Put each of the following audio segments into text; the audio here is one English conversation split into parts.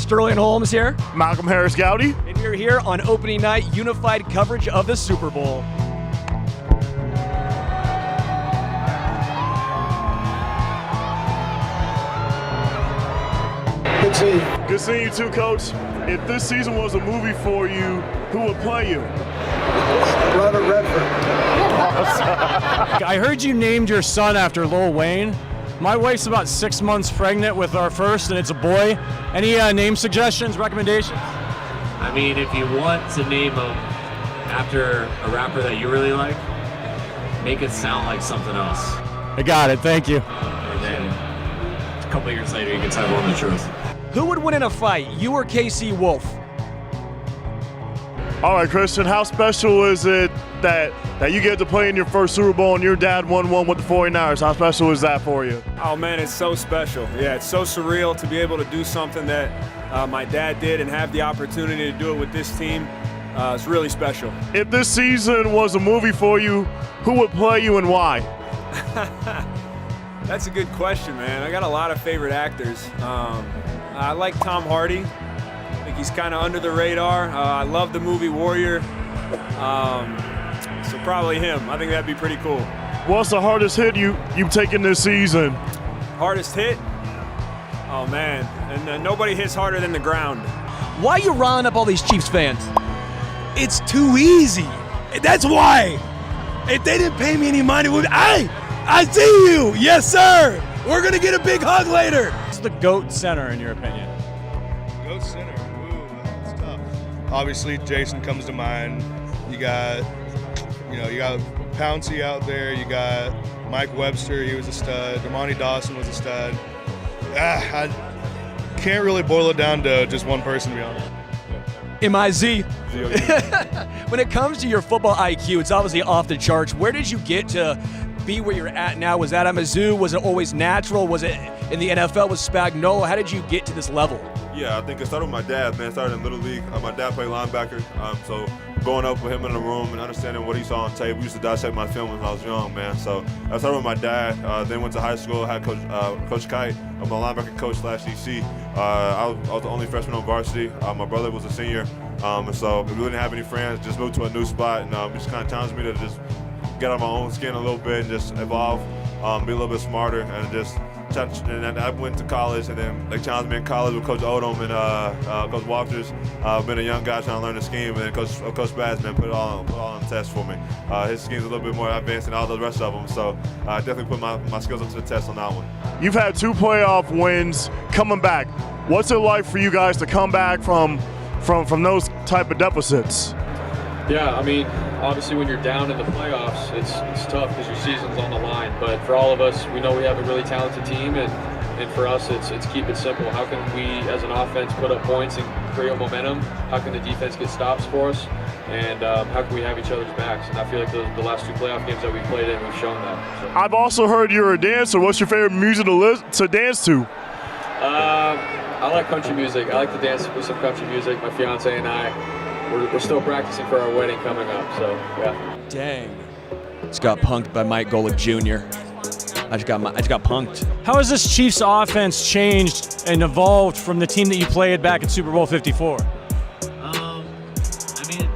Sterling Holmes here. Malcom Harris-Gowdie. And we're here on opening night, unified coverage of the Super Bowl. Good seeing you. Good seeing you too, Coach. If this season was a movie for you, who would play you? Robert Redford. I heard you named your son after Lil Wayne. My wife's about 6 months pregnant with our first, and it's a boy. Any name suggestions, recommendations? I mean, if you want to name him after a rapper that you really like, make it sound like something else. I got it, thank you. And then a couple years later, you can tell him the truth. Who would win in a fight, you or KC Wolf? All right, Christian, how special is it that you get to play in your first Super Bowl and your dad won one with the 49ers? How special is that for you? Oh man, it's so special. Yeah, it's so surreal to be able to do something that my dad did and have the opportunity to do it with this team. It's really special. If this season was a movie for you, who would play you and why? That's a good question, man. I got a lot of favorite actors. I like Tom Hardy. I think he's kind of under the radar. I love the movie Warrior. So probably him. I think that'd be pretty cool. What's the hardest hit you've taken this season? Hardest hit? Oh man, and nobody hits harder than the ground. Why are you riling up all these Chiefs fans? It's too easy. That's why. If they didn't pay me any money, I see you. Yes, sir. We're going to get a big hug later. What's the GOAT center, in your opinion? GOAT center? Ooh, that's tough. Obviously, Jason comes to mind. You got Pouncey out there. You got Mike Webster. He was a stud. Damani Dawson was a stud. I can't really boil it down to just one person, to be honest. M-I-Z. When it comes to your football IQ, it's obviously off the charts. Where did you get to be where you're at now? Was that at Mizzou? Was it always natural? Was it in the NFL with Spagnuolo? How did you get to this level? Yeah, I think it started with my dad, man. It started in Little League. My dad played linebacker, so growing up with him in the room and understanding what he saw on tape, we used to dissect my film when I was young, man. So I started with my dad, then went to high school, had Coach Kite, my linebacker coach / DC. I was the only freshman on varsity. My brother was a senior, and so we didn't have any friends, just moved to a new spot, and it just kind of challenged me to just get on my own skin a little bit and just evolve, be a little bit smarter, and just. And then I went to college, and then they challenged me in college with Coach Odom and Coach Walters. I've been a young guy trying to learn the scheme, and then Coach Bass, man, put it all on the test for me. His scheme's a little bit more advanced than all the rest of them, so I definitely put my skills up to the test on that one. You've had 2 playoff wins coming back. What's it like for you guys to come back from those type of deficits? Yeah, I mean, obviously when you're down in the playoffs, it's tough because your season's on the line. But for all of us, we know we have a really talented team, and for us, it's keep it simple. How can we, as an offense, put up points and create momentum? How can the defense get stops for us? And how can we have each other's backs? And I feel like the last 2 playoff games that we've played in, we've shown that. So. I've also heard you're a dancer. What's your favorite music to dance to? I like country music. I like to dance with some country music. My fiance and I. We're still practicing for our wedding coming up, so yeah. Dang. Just got punked by Mike Golick Jr. I just got punked. How has this Chiefs offense changed and evolved from the team that you played back at Super Bowl 54? I mean,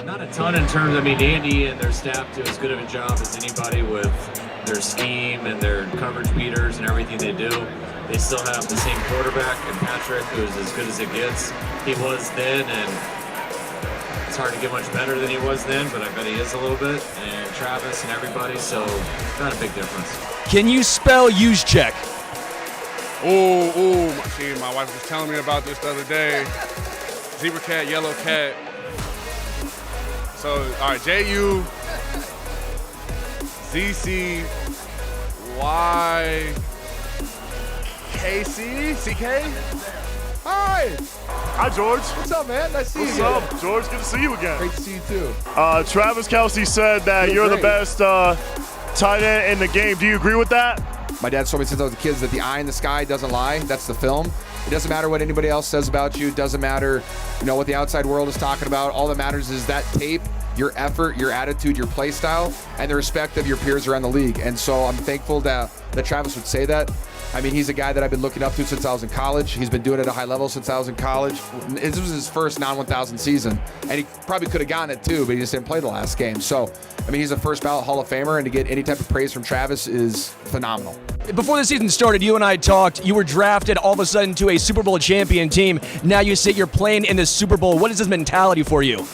not a ton in terms. I mean, Andy and their staff do as good of a job as anybody with their scheme and their coverage beaters and everything they do. They still have the same quarterback in Patrick, who's as good as it gets. He was then, and it's hard to get much better than he was then, but I bet he is a little bit. And Travis and everybody, so not a big difference. Can you spell use check? See, my wife was telling me about this the other day. Zebra cat, yellow cat. So, all right, JUZCYKC? Hi. Hi, George. What's up, man? Nice to see you. What's up, George? Good to see you again. Great to see you, too. Travis Kelce said that you're the best tight end in the game. Do you agree with that? My dad told me since I was a kid that the eye in the sky doesn't lie. That's the film. It doesn't matter what anybody else says about you. It doesn't matter, what the outside world is talking about. All that matters is that tape, your effort, your attitude, your play style, and the respect of your peers around the league. And so I'm thankful that Travis would say that. I mean, he's a guy that I've been looking up to since I was in college. He's been doing it at a high level since I was in college. This was his first non-1000 season, and he probably could have gotten it too, but he just didn't play the last game. So, I mean, he's a first ballot Hall of Famer, and to get any type of praise from Travis is phenomenal. Before the season started, you and I talked. You were drafted all of a sudden to a Super Bowl champion team. Now you say you're playing in the Super Bowl. What is this mentality for you?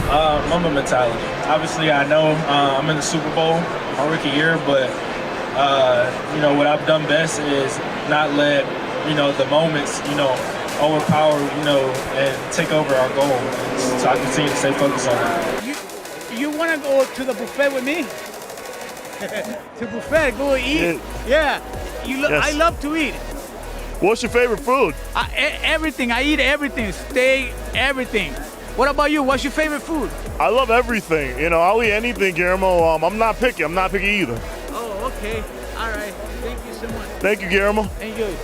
Mamba mentality. Obviously, I know I'm in the Super Bowl my rookie year, but you know, what I've done best is not let, you know, the moments, you know, overpower, you know, and take over our goal. So I continue to stay focused on it. You want to go to the buffet with me? To buffet, go eat. Yeah. Yes. I love to eat. What's your favorite food? Everything. I eat everything. Steak, everything. What about you? What's your favorite food? I love everything. You know, I'll eat anything, Guillermo. I'm not picky. I'm not picky either. Oh, okay. All right. Thank you so much. Thank you, Guillermo. Thank you.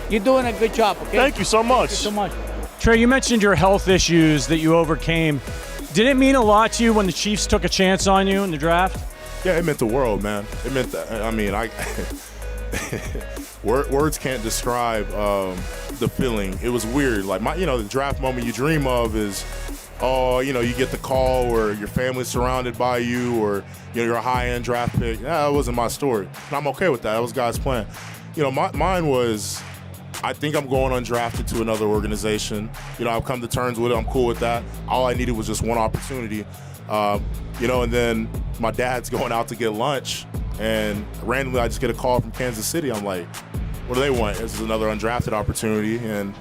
You're doing a good job, okay? Thank you so much. Thank you so much. Trey, you mentioned your health issues that you overcame. Did it mean a lot to you when the Chiefs took a chance on you in the draft? Yeah, it meant the world, man. It meant that. I mean, words can't describe the feeling. It was weird. Like the draft moment you dream of is, you get the call or your family's surrounded by you, or you're a high-end draft pick. That wasn't my story, and I'm okay with that. That was God's plan. Mine was, I think I'm going undrafted to another organization. I've come to terms with it. I'm cool with that. All I needed was just one opportunity. And then my dad's going out to get lunch, and randomly I just get a call from Kansas City. I'm like, what do they want? This is another undrafted opportunity. And,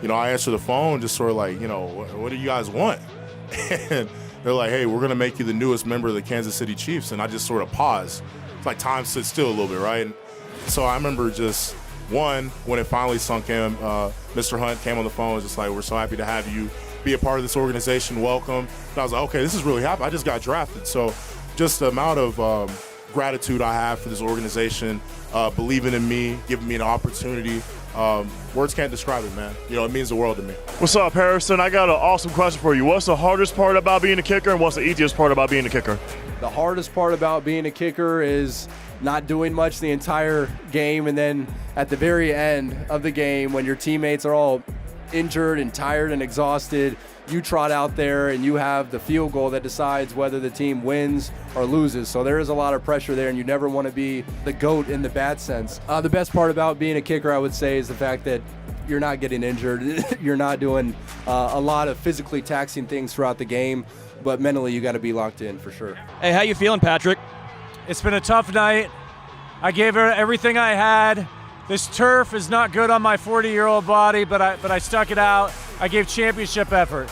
I answer the phone just sort of like, what do you guys want? And they're like, hey, we're going to make you the newest member of the Kansas City Chiefs. And I just sort of pause. It's like time stood still a little bit, right? And so I remember just, when it finally sunk in, Mr. Hunt came on the phone, was just like, we're so happy to have you be a part of this organization, welcome. And I was like, okay, this is really happening. I just got drafted. So just the amount of gratitude I have for this organization, believing in me, giving me an opportunity, words can't describe it, man. It means the world to me. What's up, Harrison? I got an awesome question for you. What's the hardest part about being a kicker, and what's the easiest part about being a kicker? The hardest part about being a kicker is not doing much the entire game, and then at the very end of the game, when your teammates are all injured and tired and exhausted, you trot out there and you have the field goal that decides whether the team wins or loses. So there is a lot of pressure there, and you never want to be the GOAT in the bad sense. The best part about being a kicker, I would say, is the fact that you're not getting injured. You're not doing a lot of physically taxing things throughout the game, but mentally you got to be locked in for sure. Hey, how you feeling, Patrick? It's been a tough night. I gave her everything I had. This turf is not good on my 40-year-old body, but I stuck it out. I gave championship effort.